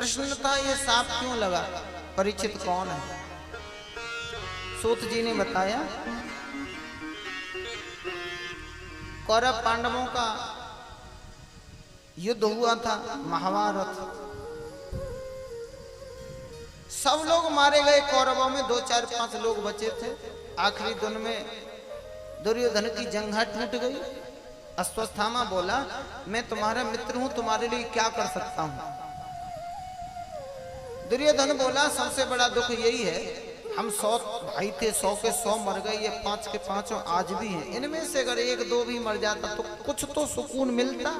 प्रश्न था ये सांप क्यों लगा, परीक्षित कौन है? सूत जी ने बताया कौरव पांडवों का युद्ध हुआ था, महाभारत। सब लोग मारे गए, कौरवों में 2, 4, 5 लोग बचे थे। आखिरी दिन में दुर्योधन की जंघा टूट गई। अश्वत्थामा बोला मैं तुम्हारा मित्र हूं, तुम्हारे लिए क्या कर सकता हूं? दुर्योधन बोला सबसे बड़ा दुख यही है, हम 100 भाई थे, 100 के 100 मर गए, ये 5 के 5 आज भी हैं। इनमें से अगर 1, 2 भी मर जाता तो कुछ तो सुकून मिलता।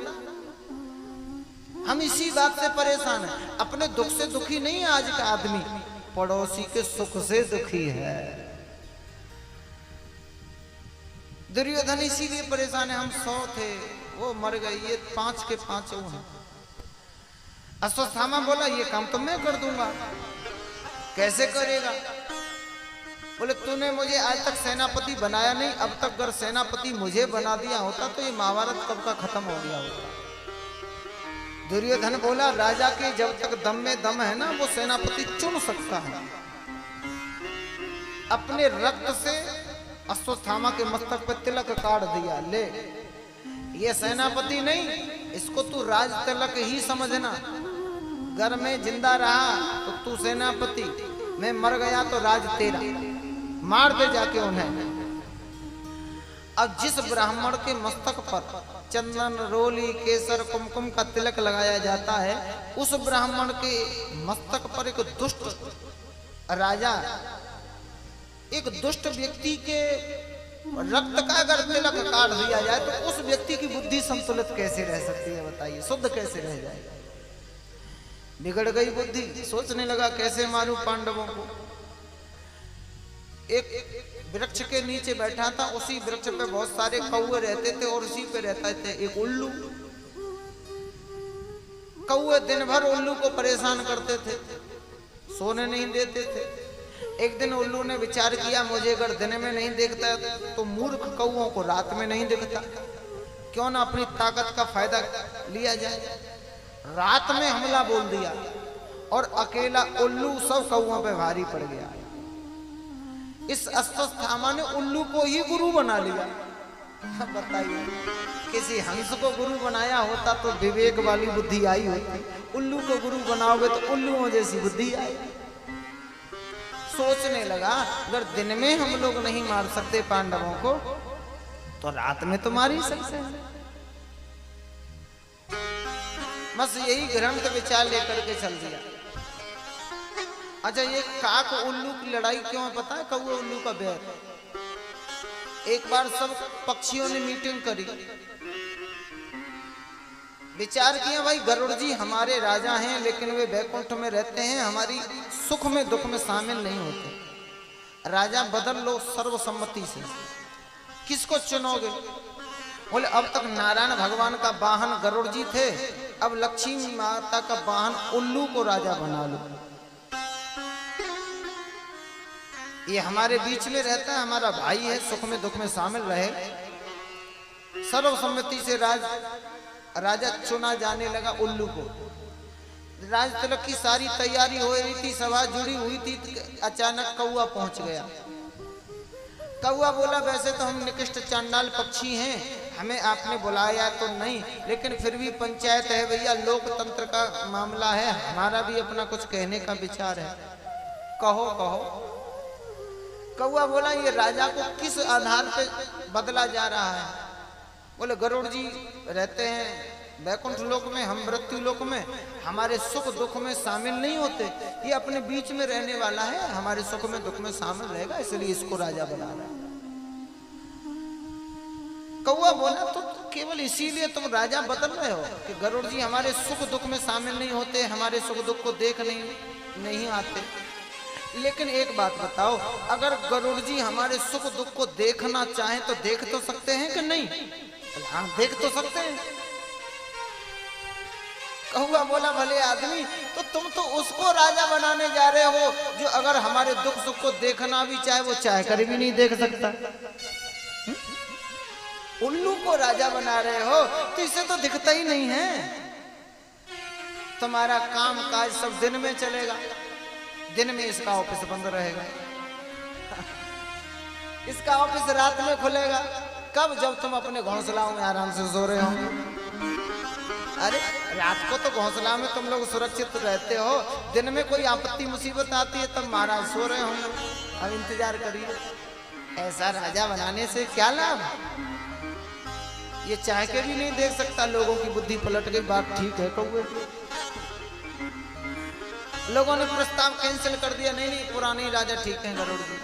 हम इसी बात से परेशान हैं। अपने दुख से दुखी नहीं आज का आदमी, पड़ोसी के सुख से दुखी है। दुर्योधन इसीलिए परेशान है, हम 100 थे, वो मर गए, ये 5 के 5 हैं। अश्वत्थामा बोला ये काम तो मैं कर दूंगा। कैसे करेगा? बोले तूने मुझे आज तक सेनापति बनाया नहीं, अब तक अगर सेनापति मुझे बना दिया होता तो ये महाभारत कब का खत्म हो गया होता। दुर्योधन बोला राजा के जब तक दम में दम है ना, वो सेनापति चुन सकता है। अपने रक्त से अश्वत्थामा के मस्तक पर तिलक काट दिया, ले ये सेनापति नहीं, इसको तू राज तिलक ही समझना। घर में जिंदा रहा तो तू सेनापति, मैं मर गया तो राज तेरा, मार दे जाके उन्हें। अब जिस ब्राह्मण के मस्तक पर चंदन, रोली, केसर, कुमकुम का तिलक लगाया जाता है, उस ब्राह्मण के मस्तक पर एक दुष्ट राजा, एक दुष्ट व्यक्ति के रक्त का अगर तिलक काट दिया जाए तो उस व्यक्ति की बुद्धि संतुलित कैसे रह सकती है? बताइए, शुद्ध कैसे रह जाएगा? बिगड़ गई बुद्धि। सोचने लगा कैसे मारूं पांडवों को। एक वृक्ष के नीचे बैठा था, उसी वृक्ष पे बहुत सारे कौवे रहते थे और उसी पे रहता थे एक उल्लू। कौवे दिन भर उल्लू को परेशान करते थे, सोने नहीं देते थे। एक दिन उल्लू ने विचार किया मुझे अगर दिन में नहीं देखता तो मूर्ख कौवों को रात में नहीं दिखता, क्यों ना अपनी ताकत का फायदा लिया जाए। रात में हमला बोल दिया और अकेला उल्लू सब कौवों पे भारी पड़ गया। इस अश्वत्थामा ने उल्लू को ही गुरु बना लिया। बताइए, किसी हंस को गुरु बनाया होता तो विवेक वाली बुद्धि आई होती, उल्लू को गुरु बनाओगे तो उल्लुओं जैसी बुद्धि आई। सोचने लगा अगर दिन में हम लोग नहीं मार सकते पांडवों को तो रात में तो मार ही सकते हैं। बस यही ग्रंथ विचार लेकर के चल दिया। अच्छा, ये काक उल्लू की लड़ाई क्यों है पता है? कौवे उल्लू का बैर। एक बार सब पक्षियों ने मीटिंग करी, विचार किया भाई गरुड़ जी हमारे राजा हैं लेकिन वे बैकुंठ में रहते हैं, हमारी सुख में दुख में शामिल नहीं होते। राजा बदल लो सर्वसम्मति से, किसको चुनोगे? बोले अब तक नारायण भगवान का वाहन गरुड़ जी थे, अब लक्ष्मी माता का वाहन उल्लू को राजा बना लो। ये हमारे बीच में रहता है, हमारा भाई है, सुख में दुख में शामिल रहे। सर्वसम्मति से राजा चुना जाने लगा उल्लू को। राज तिलक की सारी तैयारी हो रही थी, सभा जुड़ी हुई थी, अचानक कौवा पहुंच गया। कौवा बोला वैसे तो हम निकृष्ट चांडाल पक्षी हैं, हमें आपने बुलाया तो नहीं, लेकिन फिर भी पंचायत है भैया, लोकतंत्र का मामला है, हमारा भी अपना कुछ कहने का विचार है, कहो कहो। कौवा बोला ये राजा को किस आधार पे बदला जा रहा है? बोले गरुड़ जी रहते हैं वैकुंठ लोक में, हम मृत्यु लोक में, हमारे सुख दुख में शामिल नहीं होते, ये अपने बीच में रहने वाला है, हमारे सुख में दुख में शामिल रहेगा, इसलिए इसको राजा बना रहा है। कौवा बोला तो केवल इसीलिए तुम राजा बदल रहे हो कि गरुड़ जी हमारे सुख दुख में शामिल नहीं होते, हमारे सुख दुख को देख नहीं आते। लेकिन एक बात बताओ, अगर गरुड़ जी हमारे सुख दुख को देखना चाहें तो देख तो सकते हैं कि नहीं? हाँ, देख तो सकते हैं। कौवा बोला भले आदमी, तो तुम तो उसको राजा बनाने जा रहे हो जो अगर हमारे दुख सुख को देखना भी चाहे वो चाह कर भी नहीं देख सकता। उल्लू को राजा बना रहे हो तो इसे तो दिखता ही नहीं है। तुम्हारा काम काज सब दिन में चलेगा, दिन में इसका ऑफिस बंद रहेगा, इसका ऑफिस रात में खुलेगा। कब? जब तुम अपने घोंसलाओं में आराम से सो रहे होंगे। अरे रात को तो घोंसला में तुम लोग सुरक्षित रहते हो, दिन में कोई आपत्ति मुसीबत आती है तब महाराज सो रहे होंगे। अब इंतजार करिए, ऐसा राजा बनाने से क्या लाभ? ये चाह के भी नहीं देख सकता। लोगों की बुद्धि पलट गई, बात ठीक है कौवे की। लोगों ने प्रस्ताव कैंसिल कर दिया, नहीं नहीं पुराने राजा ठीक है गरुड़ जी।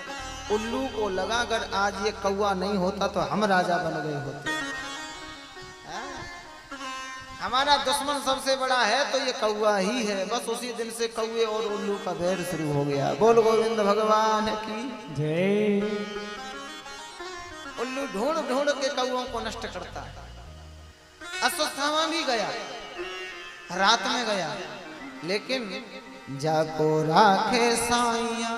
उल्लू को लगा अगर आज ये कौवा नहीं होता तो हम राजा बन गए होते। हमारा दुश्मन सबसे बड़ा है तो ये कौवा ही है। बस उसी दिन से कौवे और उल्लू का बैर शुरू हो गया। बोल गोविंद भगवान की जय। उल्लू ढूंढ ढूंढ के कौओं को नष्ट करता है। अश्वत्थामा भी गया, रात में गया, लेकिन जाको राखे साइया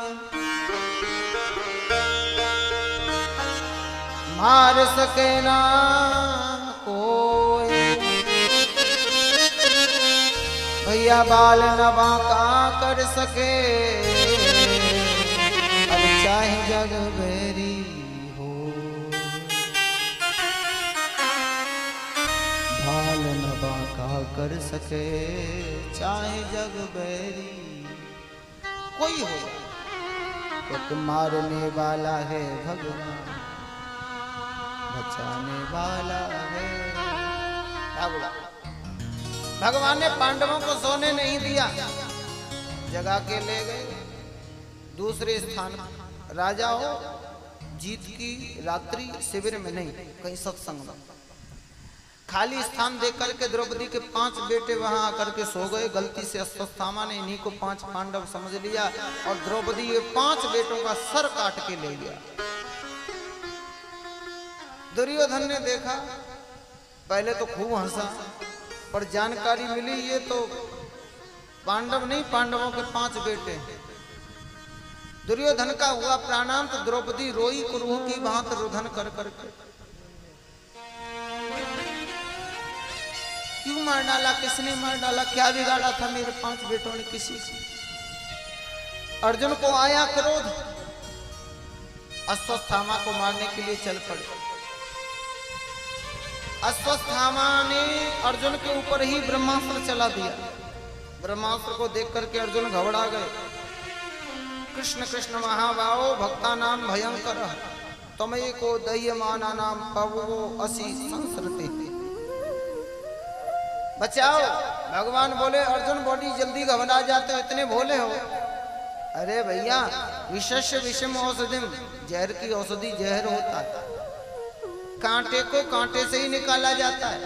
मार सके ना कोई। भैया बाल न बांका कर सके, अब चाहे जग बेरी हो। बाल न बांका कर सके चाहे जग बेरी कोई हो, तो मारने वाला है भगवान, बचाने वाला है भगवान। भगवान ने पांडवों को सोने नहीं दिया, जगा के ले गए दूसरे स्थान। राजा हो जीत की रात्रि शिविर में नहीं, कहीं सत्संग में। खाली स्थान देख करके द्रौपदी के 5 बेटे वहां आकर के सो गए। गलती से अश्वत्थामा ने इन्हीं को 5 पांडव समझ लिया और द्रौपदी के 5 बेटों का सर काट के ले गया। दुर्योधन ने देखा, पहले तो खूब हंसा, पर जानकारी मिली ये तो पांडव नहीं, पांडवों के 5 बेटे। दुर्योधन का हुआ प्राणाम तो द्रौपदी रोई कुरूह की भांति रुदन कर करके। क्यों मार डाला, किसने मार डाला, क्या बिगाड़ा था मेरे 5 बेटों ने किसी से? अर्जुन को आया क्रोध, अश्वत्थामा को मारने के लिए चल पड़े। अश्वत्थामा ने अर्जुन के ऊपर ही ब्रह्मास्त्र चला दिया। ब्रह्मास्त्र को देख करके अर्जुन घबरा गए। कृष्ण कृष्ण महाबाहो भक्ता नाम भयंकर तमये को दह्यमाना नाम पवो असी संसरते। बचाओ। भगवान बोले अर्जुन बॉडी जल्दी घबरा जाते हो, इतने भोले हो। अरे भैया विशेष विषम औषधिम, जहर की औषधि जहर होता है। कांटे को कांटे से ही निकाला जाता है,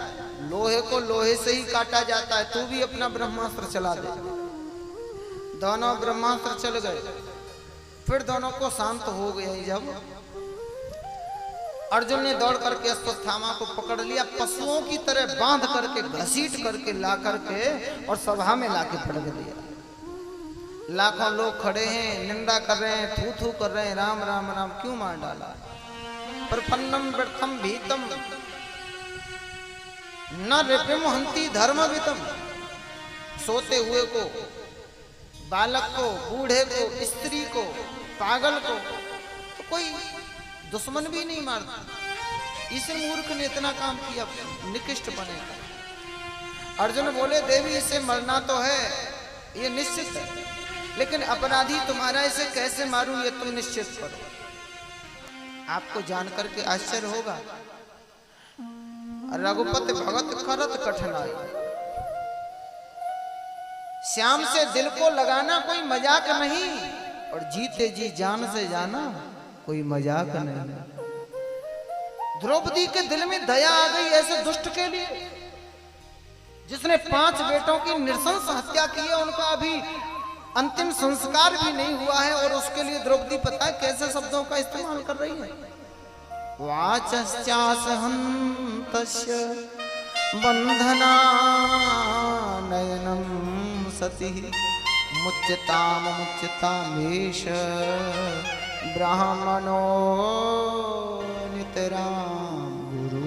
लोहे को लोहे से ही काटा जाता है। तू भी अपना ब्रह्मास्त्र चला दे। दोनों ब्रह्मास्त्र चल गए। फिर दोनों को शांत हो गया। जब अर्जुन ने दौड़ करके अश्वत्थामा को पकड़ लिया, पशुओं की तरह बांध करके घसीट करके ला करके और सभा में लाके पटक दिया। लाखों लोग खड़े हैं, निंदा कर रहे हैं, थू थू कर रहे हैं, राम राम राम। क्यों मार डाला? प्रपन्नम व्यर्थम भीतम न रिपिम हंति धर्मवितम। सोते हुए को, बालक को, बूढ़े को, स्त्री को, पागल को तो कोई दुश्मन भी नहीं मारता। इसे मूर्ख ने इतना काम किया, निकृष्ट बने। अर्जुन बोले देवी इसे मरना तो है, ये निश्चित है, लेकिन अपराधी तुम्हारा, इसे कैसे मारूं ये तुम निश्चित करो। आपको जानकर के आश्चर्य होगा, रघुपति भगत करत कठिनाई। श्याम से दिल को लगाना कोई मजाक नहीं, और जीते जी जान से जाना कोई मजाक नहीं। द्रौपदी के दिल में दया आ गई ऐसे दुष्ट के लिए, जिसने 5 बेटों की नृशंस हत्या की है। उनका अभी अंतिम संस्कार भी नहीं हुआ है, और उसके लिए द्रौपदी पता है कैसे शब्दों का इस्तेमाल कर रही है। वाचश्चास हन्तस्य बंधना नयनम सति मुच्यताम मुच्यतामेश ब्राह्मणो नितराम गुरु।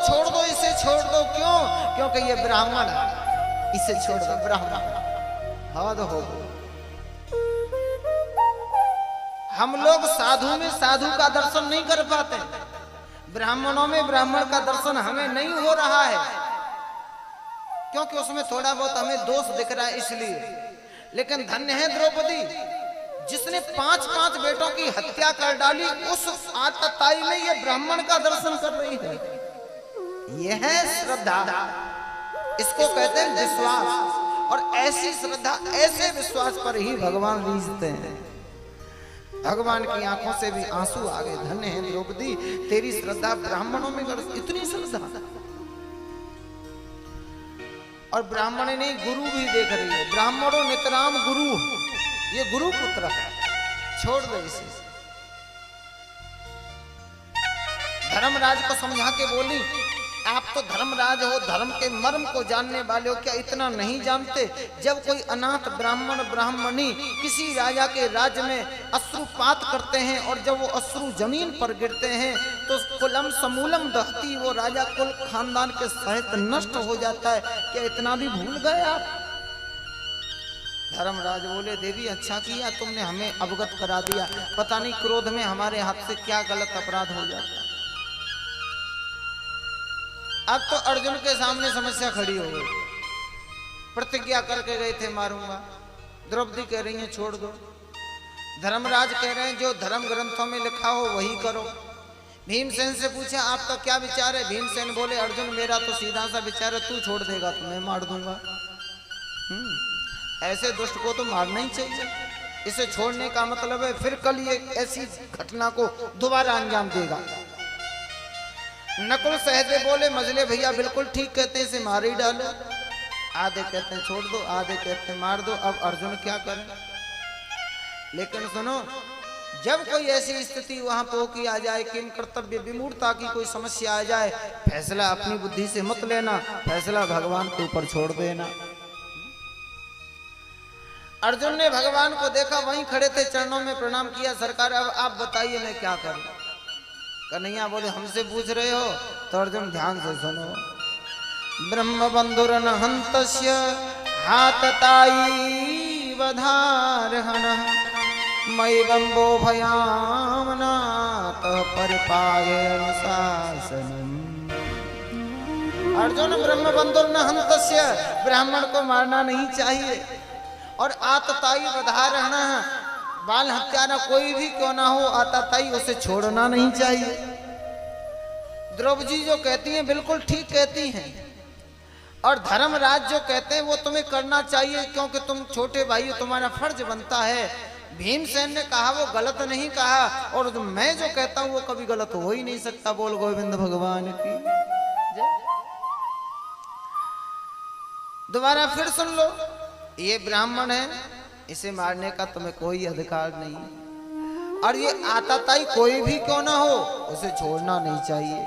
छोड़ दो, इसे छोड़ दो। क्यों? क्योंकि ये ब्राह्मण है, इसे छोड़ दो। ब्राह्मण हद हो गई। हम लोग साधु में साधु का दर्शन नहीं कर पाते, ब्राह्मणों में ब्राह्मण का दर्शन हमें नहीं हो रहा है, क्योंकि उसमें थोड़ा बहुत हमें दोष दिख रहा है इसलिए। लेकिन धन्य है द्रौपदी जिसने 5-5 बेटों की हत्या कर डाली, उस आतताई में ये ब्राह्मण का दर्शन कर रही है। यह है श्रद्धा, इसको कहते हैं विश्वास। और ऐसी श्रद्धा, ऐसे विश्वास पर ही भगवान रीझते हैं। भगवान की आंखों से भी आंसू आ गए। धन्य है द्रौपदी, तेरी श्रद्धा ब्राह्मणों में इतनी श्रद्धा। और ब्राह्मण नहीं, गुरु भी देख रही है। ब्राह्मणों नितराम गुरु, ये गुरु पुत्र है, छोड़ दे इसे। धर्मराज को समझा के बोली, आप तो धर्मराज हो, धर्म के मर्म को जानने वाले हो, क्या इतना नहीं जानते? जब कोई अनाथ ब्राह्मण ब्राह्मणी किसी राजा के राज्य में अश्रुपात करते हैं और जब वो अश्रु जमीन पर गिरते हैं तो कुलम समूलम दहती, वो राजा कुल खानदान के सहित नष्ट हो जाता है। क्या इतना भी भूल गए आप? धर्मराज बोले, देवी अच्छा किया तुमने हमें अवगत करा दिया, पता नहीं क्रोध में हमारे हाथ से क्या गलत अपराध हो जाता है। अब तो अर्जुन के सामने समस्या खड़ी हो गई। प्रतिज्ञा करके गए थे मारूंगा, द्रौपदी कह रही है छोड़ दो, धर्मराज कह रहे हैं जो धर्म ग्रंथों में लिखा हो वही करो। भीमसेन से पूछा आपका क्या विचार है? भीमसेन बोले, अर्जुन मेरा तो सीधा सा विचार है, तू छोड़ देगा तो मैं मार दूंगा। ऐसे दुष्ट को तो मारना ही चाहिए, इसे छोड़ने का मतलब है फिर कल ये ऐसी घटना को दोबारा अंजाम देगा। नकुल सहदेव बोले, मजले भैया बिल्कुल ठीक कहते हैं, इसे मार ही डालो। आधे कहते हैं छोड़ दो, आधे कहते हैं मार दो। अब अर्जुन क्या करें? लेकिन सुनो, जब कोई ऐसी स्थिति वहां पोकी आ जाए कि कर्तव्य विमूढ़ता की कोई समस्या आ जाए, फैसला अपनी बुद्धि से मत लेना, फैसला भगवान के ऊपर छोड़ देना। अर्जुन ने भगवान को देखा, वहीं खड़े थे, चरणों में प्रणाम किया, सरकार अब आप बताइए मैं क्या करूं? कन्हैया बोले, हमसे पूछ रहे हो तो अर्जुन ध्यान से सुनो। ब्रह्म बंधुरन हंतस्य हातताई वधारहण मयि बंबो भयामना तः परिपाये अनुशासनम। अर्जुन, ब्रह्म बंधुरन हंतस्य, ब्राह्मण को मारना नहीं चाहिए। और आतताई वधारहण, बाल हत्यारा कोई भी क्यों ना हो, आतताई उसे छोड़ना नहीं चाहिए। द्रौपदी जो कहती हैं बिल्कुल ठीक कहती हैं। और धर्मराज जो कहते हैं वो तुम्हें करना चाहिए, क्योंकि तुम छोटे भाई हो, तुम्हारा फर्ज बनता है। भीमसेन ने कहा वो गलत नहीं कहा, और मैं जो कहता हूं वो कभी गलत हो ही नहीं सकता। बोल गोविंद भगवान की जय। दोबारा फिर सुन लो, ये ब्राह्मण है, इसे मारने का तुम्हें कोई अधिकार नहीं। और ये आतताई कोई भी क्यों ना हो, उसे छोड़ना नहीं चाहिए।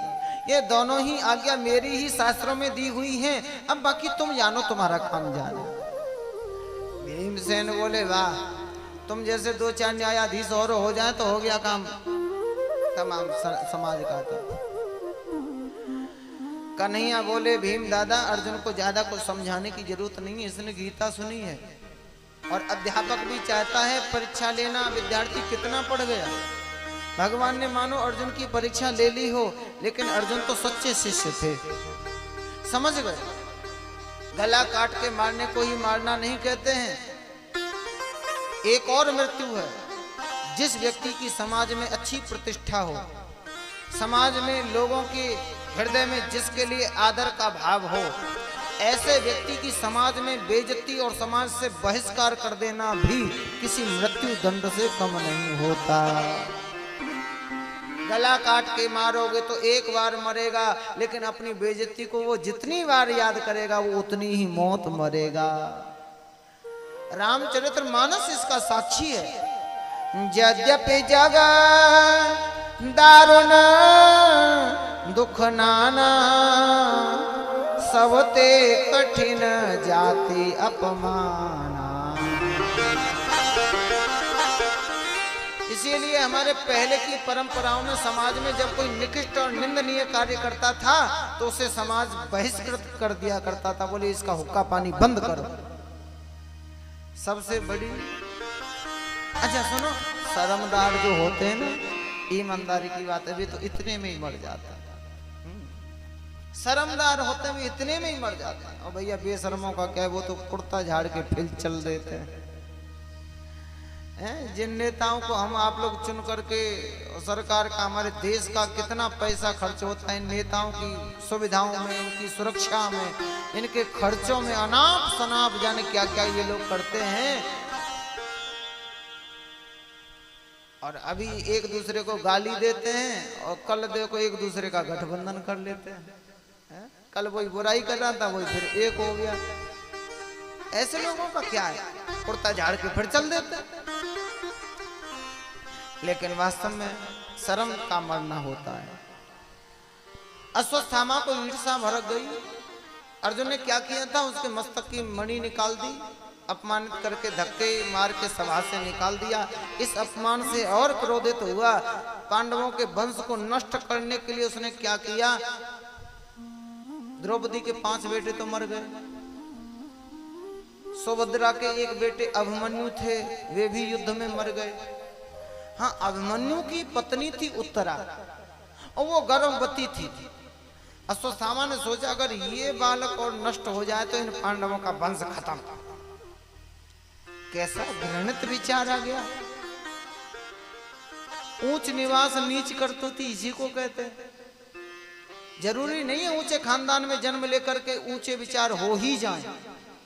ये दोनों ही आज्ञा मेरी ही शास्त्रों में दी हुई हैं। अब बाकी तुम जानो, तुम्हारा काम जानो। भीमसेन बोले, वाह, तुम जैसे 2-4 न्यायाधीश और हो जाए तो हो गया काम तमाम समाज का। तो कन्हैया बोले, भीम दादा, अर्जुन को ज्यादा कुछ समझाने की जरूरत नहीं है, इसने गीता सुनी है। और अध्यापक भी चाहता है परीक्षा लेना, विद्यार्थी कितना पढ़ गया। भगवान ने मानो अर्जुन की परीक्षा ले ली हो, लेकिन अर्जुन तो सच्चे शिष्य थे, समझ गए। गला काट के मारने को ही मारना नहीं कहते हैं। एक और मृत्यु है, जिस व्यक्ति की समाज में अच्छी प्रतिष्ठा हो, समाज में लोगों के हृदय में जिसके लिए आदर का भाव हो, ऐसे व्यक्ति की समाज में बेइज्जती और समाज से बहिष्कार कर देना भी किसी मृत्यु दंड से कम नहीं होता। गला काट के मारोगे तो एक बार मरेगा, लेकिन अपनी बेइज्जती को वो जितनी बार याद करेगा वो उतनी ही मौत मरेगा। रामचरितमानस इसका साक्षी है। यद्यपि जग दारुण दुख नाना, सबते कठिन जाति अपमाना। इसीलिए हमारे पहले की परंपराओं में समाज में जब कोई निकृष्ट और निंदनीय कार्य करता था तो उसे समाज बहिष्कृत कर दिया करता था, बोले इसका हुक्का पानी बंद करो। सबसे बड़ी, अच्छा सुनो, शर्मदार जो होते हैं ना, ईमानदारी की बात है, भी तो इतने में ही मर जाता है। शर्मदार होते हैं इतने में ही मर जाते हैं। और भैया बेशर्मों का क्या है, वो तो कुर्ता झाड़ के फिर चल देते हैं। जिन नेताओं को हम आप लोग चुन करके, सरकार का, हमारे देश का कितना पैसा खर्च होता है इन नेताओं की सुविधाओं में, उनकी सुरक्षा में, इनके खर्चों में अनाप शनाप जाने क्या क्या ये लोग करते हैं। और अभी एक दूसरे को गाली देते हैं और कल देखो एक दूसरे का गठबंधन कर लेते हैं। कल वही बुराई कर रहा था, वही फिर एक हो गया। ऐसे लोगों का क्या है, कुर्ता झाड़ के फिर चल देते हैं। लेकिन वास्तव में शर्म का मरना होता है। अश्वत्थामा को ईर्ष्या भड़क गई। अर्जुन ने क्या किया था, उसके मस्तक की मणि निकाल दी, अपमानित करके धक्के मार के सभा से निकाल दिया। इस अपमान से और क्रोधित हुआ। पांडवों के वंश को नष्ट करने के लिए उसने क्या किया, द्रौपदी के 5 बेटे तो मर गए। सुभद्रा के एक बेटे अभिमन्यु थे, वे भी युद्ध में मर गए। हाँ, अभिमन्यु की पत्नी थी उत्तरा और वो गर्भवती थी। अश्वत्थामा ने सोचा अगर ये बालक और नष्ट हो जाए तो इन पांडवों का वंश खत्म। कैसा घृणित विचार आ गया। ऊंच निवास नीच करतुती इसी को कहते हैं। जरूरी नहीं है ऊंचे खानदान में जन्म लेकर के ऊंचे विचार हो ही जाएं।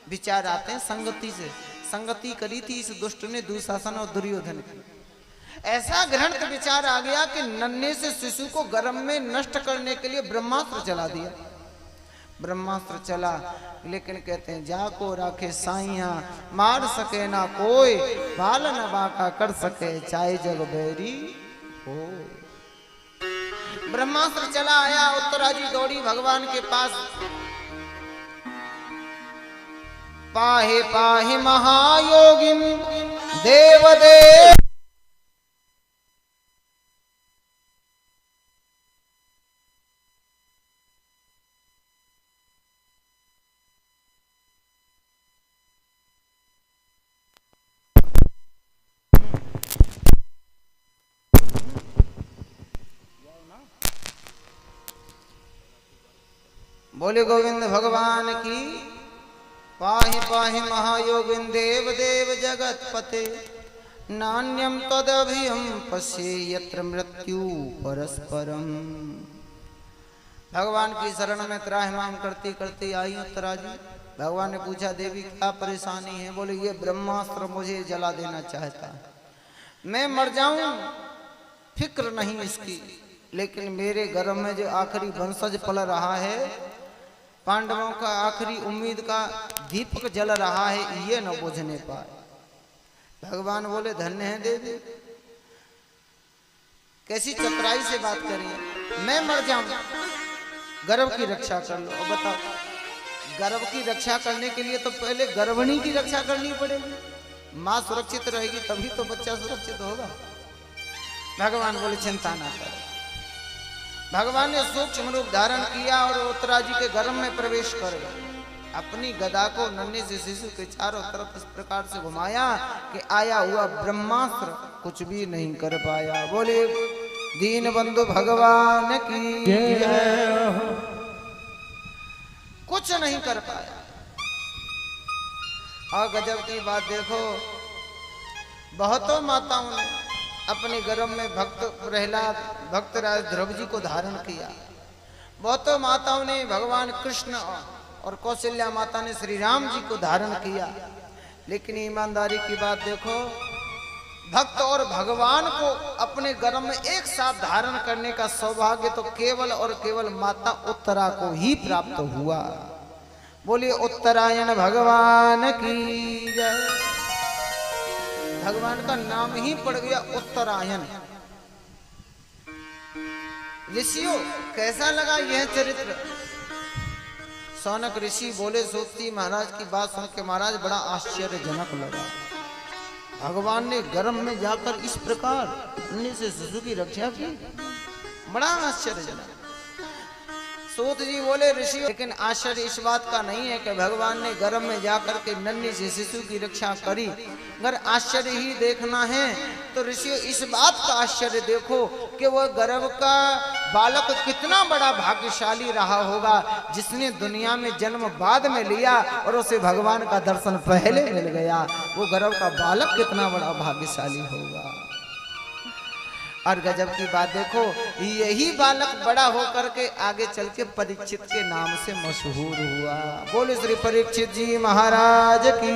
विचार आते हैं संगति से। संगति करी थी इस दुष्ट ने दुशासन और दुर्योधन की। ऐसा घृणित विचार आ गया कि नन्हे से शिशु को गर्भ में नष्ट करने के लिए ब्रह्मास्त्र चला दिया। ब्रह्मास्त्र चला, लेकिन कहते हैं जाको राखे साइया, मार सके ना कोई, बाल न बाका कर सके, चाहे जग बैरी हो। ब्रह्मास्त्र चला आया, उत्तरा जी दौड़ी भगवान के पास। पाहे पाहे महायोगिन देवदेव, बोले गोविंद भगवान की। पाहि पाहि महायोगिन देव देव जगत पते, नान्यम तदभियम पश्ये यत्र मृत्यु परस्परम। भगवान की शरण में त्राहिमाम करती करती आई उत्तरा जी। भगवान ने पूछा देवी क्या परेशानी है। बोले ये ब्रह्मास्त्र मुझे जला देना चाहता है, मैं मर जाऊं फिक्र नहीं इसकी, लेकिन मेरे गर्भ में जो आखिरी वंशज पल रहा है, पांडवों का आखिरी उम्मीद का दीपक जल रहा है, ये न बुझने पाए। भगवान बोले धन्य है देवी, कैसी चतुराई से बात करिए। मैं मर जाऊं, गर्भ की रक्षा कर लो। और बताओ, गर्भ की रक्षा करने के लिए तो पहले गर्भिणी की रक्षा करनी पड़ेगी। माँ सुरक्षित रहेगी तभी तो बच्चा सुरक्षित होगा। भगवान बोले चिंता ना करो। भगवान ने सूक्ष्म रूप धारण किया और उत्तरा जी के गर्भ में प्रवेश कर गए। अपनी गदा को नन्हे से शिशु के चारों तरफ इस प्रकार से घुमाया कि आया हुआ ब्रह्मास्त्र कुछ भी नहीं कर पाया। बोले दीन बंधु भगवान की जय। कुछ नहीं कर पाया। और गजब की बात देखो, बहुतों माताओं ने अपने गर्भ में भक्त प्रहलाद, भक्तराज ध्रुव जी को धारण किया। बहुतों माताओं ने भगवान कृष्ण और कौशल्या माता ने श्री राम जी को धारण किया। लेकिन ईमानदारी की बात देखो, भक्त और भगवान को अपने गर्भ में एक साथ धारण करने का सौभाग्य तो केवल और केवल माता उत्तरा को ही प्राप्त हुआ। बोलिए उत्तरायण भगवान की जय। भगवान का नाम ही पड़ गया उत्तरायण। ऋषियों कैसा लगा यह चरित्र। सौनक ऋषि बोले सूक्ति महाराज की बात सुन के महाराज बड़ा आश्चर्यजनक लगा। भगवान ने गर्भ में जाकर इस प्रकार नन्हे से शिशु की रक्षा की। बड़ा आश्चर्यजनक। सूत जी बोले ऋषि, लेकिन आश्चर्य इस बात का नहीं है कि भगवान ने गर्भ में जाकर के नन्हे से शिशु की रक्षा करी। अगर आश्चर्य ही देखना है तो ऋषियों इस बात का आश्चर्य देखो कि वह गर्भ का बालक कितना बड़ा भाग्यशाली रहा होगा, जिसने दुनिया में जन्म बाद में लिया और उसे भगवान का दर्शन पहले मिल गया। वो गर्भ का बालक कितना बड़ा भाग्यशाली होगा। और गजब की बात देखो, यही बालक बड़ा होकर के आगे चल के परीक्षित के नाम से मशहूर हुआ। बोले श्री परीक्षित जी महाराज की।